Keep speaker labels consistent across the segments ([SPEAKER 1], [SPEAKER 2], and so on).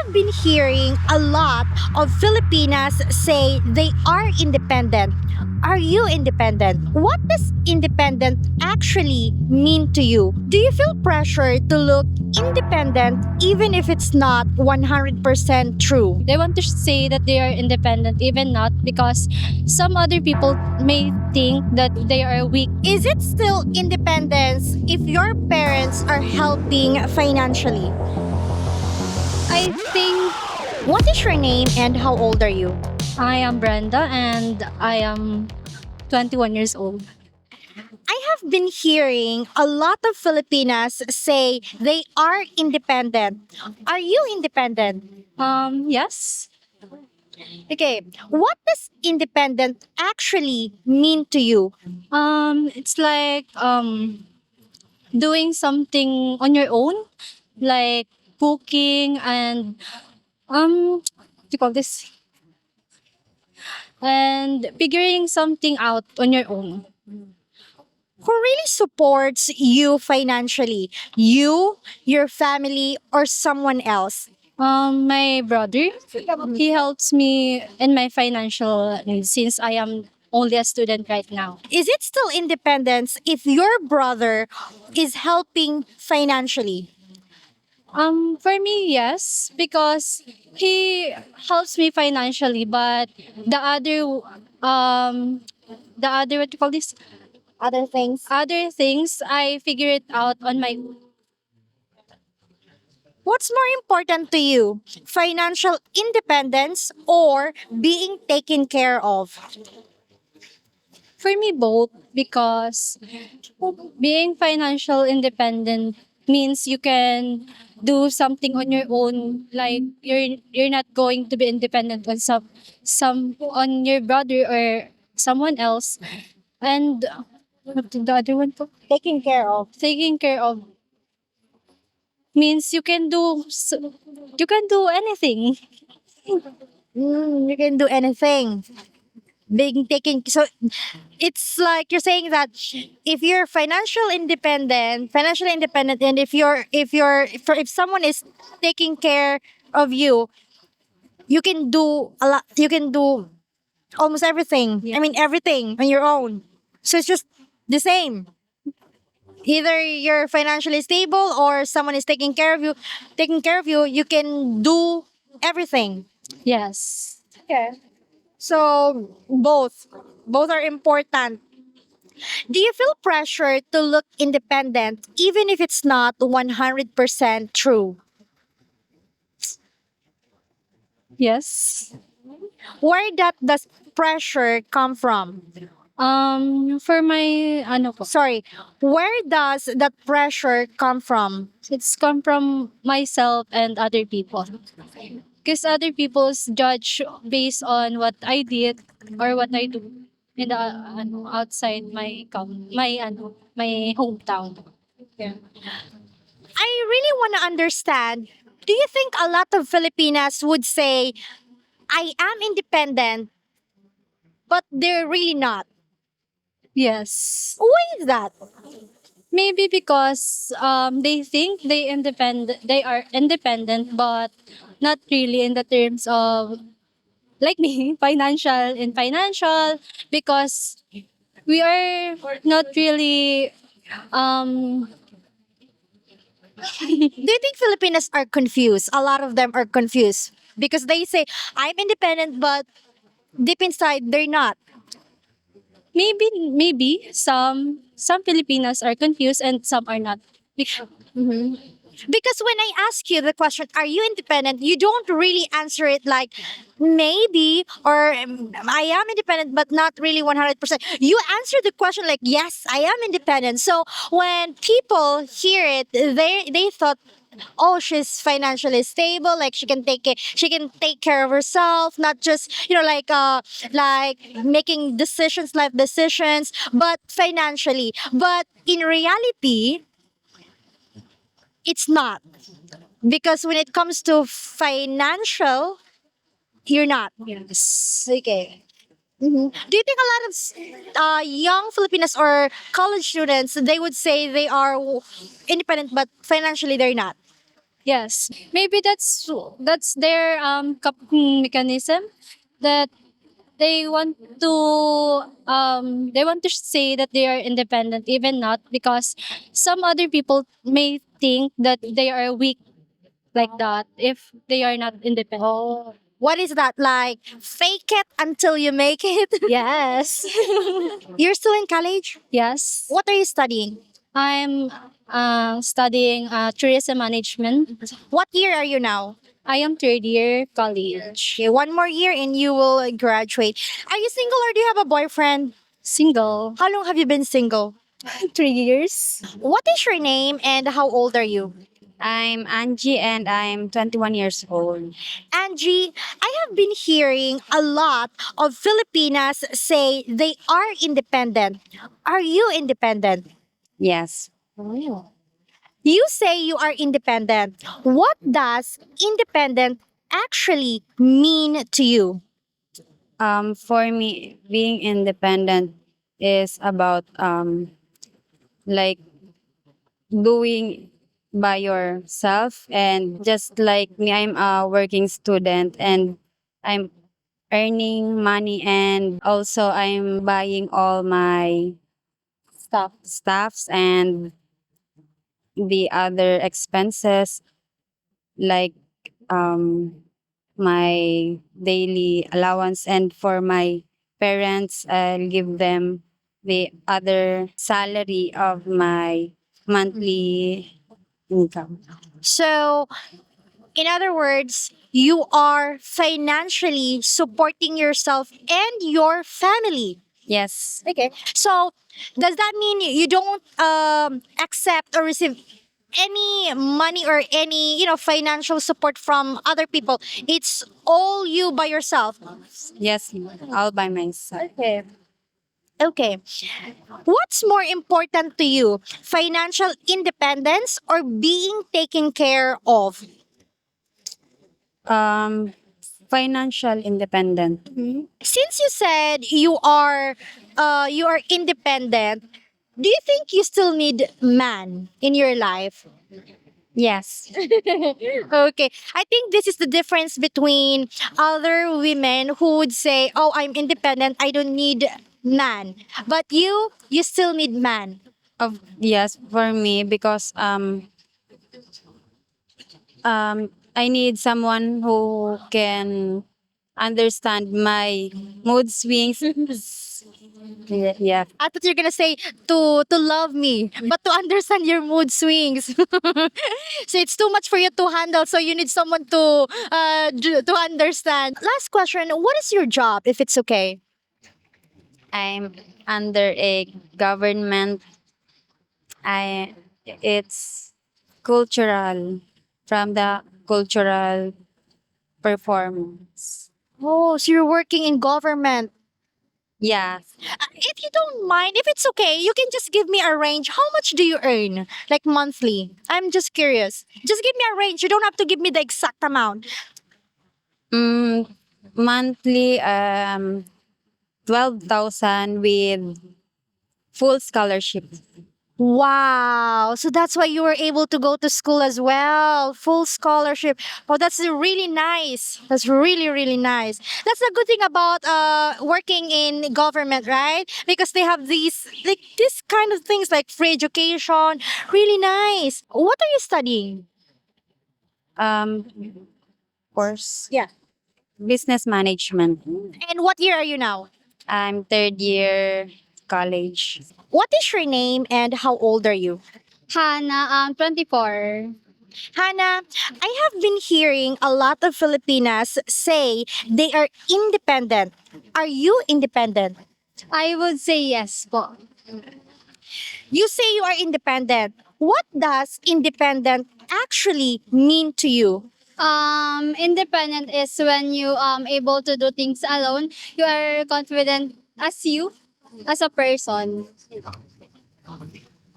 [SPEAKER 1] have been hearing a lot of Filipinas say they are independent. Are you independent? What does independent actually mean to you? Do you feel pressure to look independent even if it's not 100% true?
[SPEAKER 2] They want to say that they are independent, even not, because some other people may think that they are weak.
[SPEAKER 1] Is it still independence if your parents are helping financially?
[SPEAKER 2] I think
[SPEAKER 1] What is your name and how old are you?
[SPEAKER 2] I am Brenda and I am 21 years old.
[SPEAKER 1] I have been hearing a lot of Filipinas say they are independent. Are you independent?
[SPEAKER 2] Yes.
[SPEAKER 1] Okay, what does independent actually mean to you?
[SPEAKER 2] It's like doing something on your own, like cooking and what do you call this? And figuring something out on your own.
[SPEAKER 1] Who really supports you financially? You, your family, or someone else?
[SPEAKER 2] My brother, he helps me in my financial needs since I am only a student right now.
[SPEAKER 1] Is it still independence if your brother is helping financially?
[SPEAKER 2] For me, yes, because he helps me financially, but the other, what you call this,
[SPEAKER 1] Other things?
[SPEAKER 2] other things, I figure it out on my own.
[SPEAKER 1] What's more important to you? Financial independence or being taken care of?
[SPEAKER 2] For me, both, because being financial independent means you can do something on your own. Like you're not going to be independent on some on your brother or someone else. And what the other one po?
[SPEAKER 1] Taken care of.
[SPEAKER 2] Taking care of means you can do anything.
[SPEAKER 1] You can do anything. Being taken, so it's like you're saying that if you're financially independent, and if someone is taking care of you, you can do a lot. You can do almost everything. I mean, everything on your own. So it's just the same. Either you're financially stable or someone is taking care of you, you can do everything.
[SPEAKER 2] Yes.
[SPEAKER 1] Okay. So both are important. Do you feel pressure to look independent even if it's not 100% true?
[SPEAKER 2] Yes.
[SPEAKER 1] Where that does pressure come from?
[SPEAKER 2] For my ano po,
[SPEAKER 1] Sorry, where does that pressure come from?
[SPEAKER 2] it's come from myself and other people. Because other people's judge based on what I did or what I do in the outside my hometown. Yeah.
[SPEAKER 1] I really want to understand. Do you think a lot of Filipinas would say, I am independent, but they're really not?
[SPEAKER 2] Yes.
[SPEAKER 1] Why is that?
[SPEAKER 2] Maybe because they think they are independent, but not really in the terms of like me financial, because we are not really um
[SPEAKER 1] Do you think Filipinos are confused? A lot of them are confused because they say, I'm independent, but deep inside, they're not.
[SPEAKER 2] maybe some Filipinos are confused and some are not.
[SPEAKER 1] Because when I ask you the question, are you independent? You don't really answer it like maybe or I am independent, but not really 100%. You answer the question like, yes, I am independent. So when people hear it, they thought, oh, she's financially stable, like she can take care of herself, not just like making decisions, life decisions, but financially. But in reality, it's not, because when it comes to financial, you're not.
[SPEAKER 2] Yes.
[SPEAKER 1] Okay. Do you think a lot of young Filipinos or college students, they would say they are independent but financially they're not?
[SPEAKER 2] Yes, maybe that's their coping mechanism that they want to say that they are independent, even not, because some other people may think that they are weak like that if they are not independent.
[SPEAKER 1] Oh. What is that like? Fake it until you make it?
[SPEAKER 2] Yes.
[SPEAKER 1] You're still in college?
[SPEAKER 2] Yes.
[SPEAKER 1] What are you studying?
[SPEAKER 2] I'm studying tourism management.
[SPEAKER 1] What year are you now?
[SPEAKER 2] I am third year college.
[SPEAKER 1] Okay, one more year and you will graduate. Are you single or do you have a boyfriend?
[SPEAKER 2] Single.
[SPEAKER 1] How long have you been single?
[SPEAKER 2] 3 years.
[SPEAKER 1] What is your name and how old are you?
[SPEAKER 2] I'm Angie and I'm 21 years old.
[SPEAKER 1] Angie, I have been hearing a lot of Filipinas say they are independent. Are you independent?
[SPEAKER 2] Yes.
[SPEAKER 1] You say you are independent. What does independent actually mean to you?
[SPEAKER 2] For me, being independent is about like doing by yourself, and just like me, I'm a working student and I'm earning money, and also I'm buying all my stuffs and the other expenses, like um my daily allowance, and for my parents I'll give them the other salary of my monthly income.
[SPEAKER 1] So, in other words, you are financially supporting yourself and your family.
[SPEAKER 2] Yes.
[SPEAKER 1] Okay. So, does that mean you don't accept or receive any money or any, financial support from other people? It's all you by yourself.
[SPEAKER 2] Yes, all by myself.
[SPEAKER 1] Okay. Okay. What's more important to you? Financial independence or being taken care of?
[SPEAKER 2] um Financial independent.
[SPEAKER 1] Since you said you are independent, do you think you still need man in your life?
[SPEAKER 2] Yes.
[SPEAKER 1] Okay. I think this is the difference between other women who would say, "Oh, I'm independent. I don't need man." But you still need man.
[SPEAKER 2] Of Yes, for me, because I need someone who can understand my mood swings. Yeah.
[SPEAKER 1] I thought you're gonna say to love me, but to understand your mood swings. So it's too much for you to handle. So you need someone to understand. Last question: what is your job, if it's okay?
[SPEAKER 2] I'm under a government. I It's cultural, from the cultural performance.
[SPEAKER 1] Oh, so you're working in government.
[SPEAKER 2] Yeah.
[SPEAKER 1] If you don't mind, if it's okay, you can just give me a range. How much do you earn? Like monthly? I'm just curious. Just give me a range. You don't have to give me the exact amount.
[SPEAKER 2] Mm, Monthly 12,000 with full scholarship.
[SPEAKER 1] Wow. So that's why you were able to go to school as well. Full scholarship. Oh, that's really nice. That's really, really nice. That's the good thing about working in government, right? Because they have these kind of things like free education. Really nice. What are you studying?
[SPEAKER 2] Um Course,
[SPEAKER 1] Yeah.
[SPEAKER 2] business management.
[SPEAKER 1] And what year are you now?
[SPEAKER 2] I'm third year college.
[SPEAKER 1] What is your name and how old are you?
[SPEAKER 2] Hana, 24.
[SPEAKER 1] Hannah, I have been hearing a lot of Filipinas say they are independent. Are you independent?
[SPEAKER 2] I would say yes po.
[SPEAKER 1] You say you are independent. What does independent actually mean to you?
[SPEAKER 2] Independent is when you able to do things alone. You are confident as you, as a person.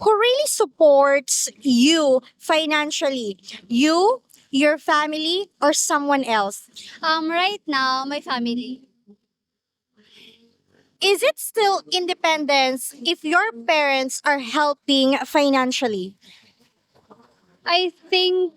[SPEAKER 1] Who really supports you financially? You, your family, or someone else?
[SPEAKER 2] Right now, my family.
[SPEAKER 1] Is it still independence if your parents are helping financially?
[SPEAKER 2] I think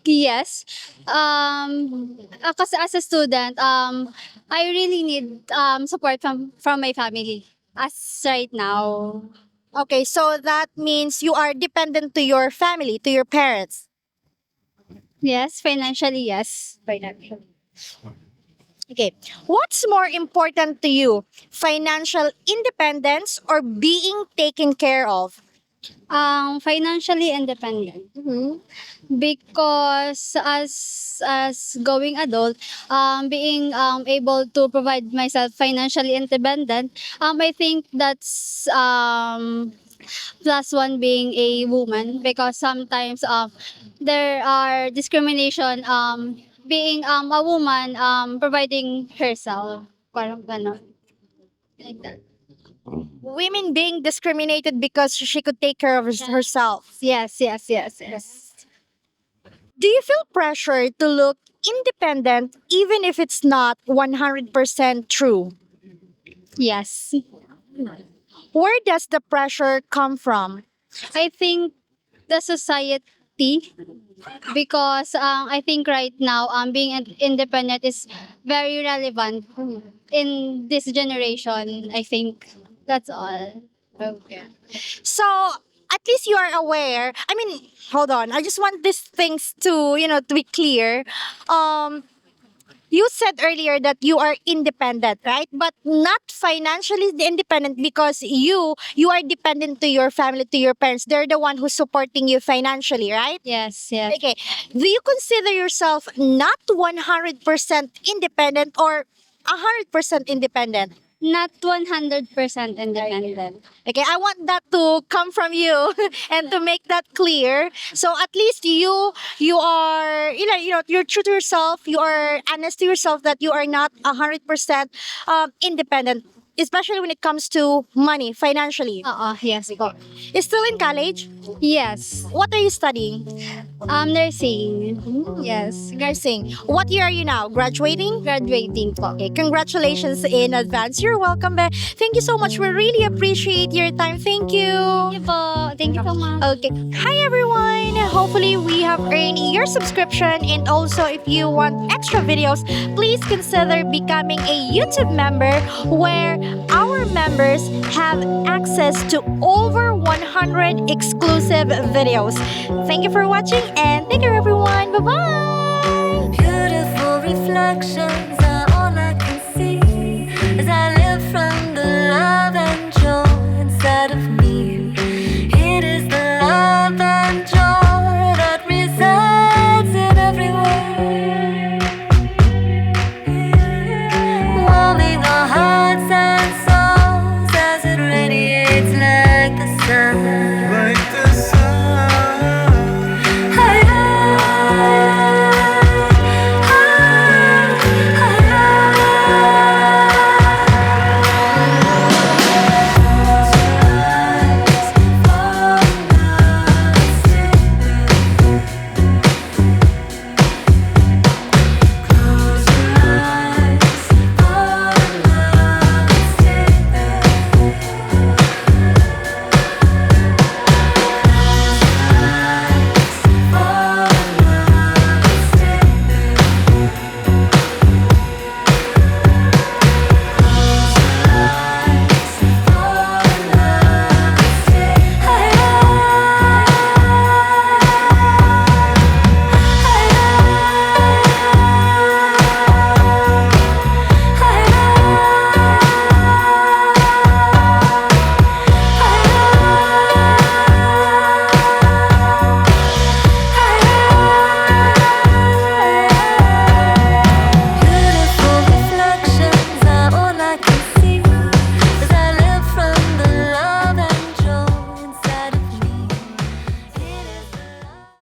[SPEAKER 3] Yes. Because as a student, I really need support from my family. As right now,
[SPEAKER 1] Okay, so that means you are dependent to your family, to your parents.
[SPEAKER 3] yes, financially, yes.
[SPEAKER 1] Okay, what's more important to you, financial independence or being taken care of?
[SPEAKER 3] Financially independent. Because as going adult, being able to provide myself financially independent, I think that's plus one being a woman, because sometimes there are discrimination being a woman providing herself, parang ganon, like that.
[SPEAKER 1] Women being discriminated because she could take care of herself.
[SPEAKER 3] Yes, yes, yes, yes.
[SPEAKER 1] Do you feel pressure to look independent even if it's not 100% true?
[SPEAKER 3] Yes.
[SPEAKER 1] Where does the pressure come from?
[SPEAKER 3] I think the society, because I think right now being independent is very relevant in this generation. I think that's all. Okay.
[SPEAKER 1] So, at least you are aware. I mean, hold on. I just want these things to, to be clear. Um, you said earlier that you are independent, right? But not financially independent because you are dependent to your family, to your parents. They're the one who's supporting you financially, right?
[SPEAKER 3] Yes, yes.
[SPEAKER 1] Okay. Do you consider yourself not 100% independent or 100% independent?
[SPEAKER 3] Not 100% independent.
[SPEAKER 1] Okay, I want that to come from you and to make that clear. So at least you are you're true to yourself. You are honest to yourself that you are not 100% independent, especially when it comes to money, financially.
[SPEAKER 3] Yes po.
[SPEAKER 1] You're still in college.
[SPEAKER 3] Yes.
[SPEAKER 1] What are you studying?
[SPEAKER 3] Nursing. Yes.
[SPEAKER 1] Nursing. What year are you now? Graduating?
[SPEAKER 3] Graduating po.
[SPEAKER 1] Okay, congratulations in advance. You're welcome back. Thank you so much. We really appreciate your time. Thank you.
[SPEAKER 3] Thank you po. Thank you so much.
[SPEAKER 1] Okay. Hi everyone. Hopefully we have earned your subscription, and also if you want extra videos, please consider becoming a YouTube member where our members have access to over 100 exclusive videos. Thank you for watching and take care everyone. Bye-bye.
[SPEAKER 4] Beautiful reflection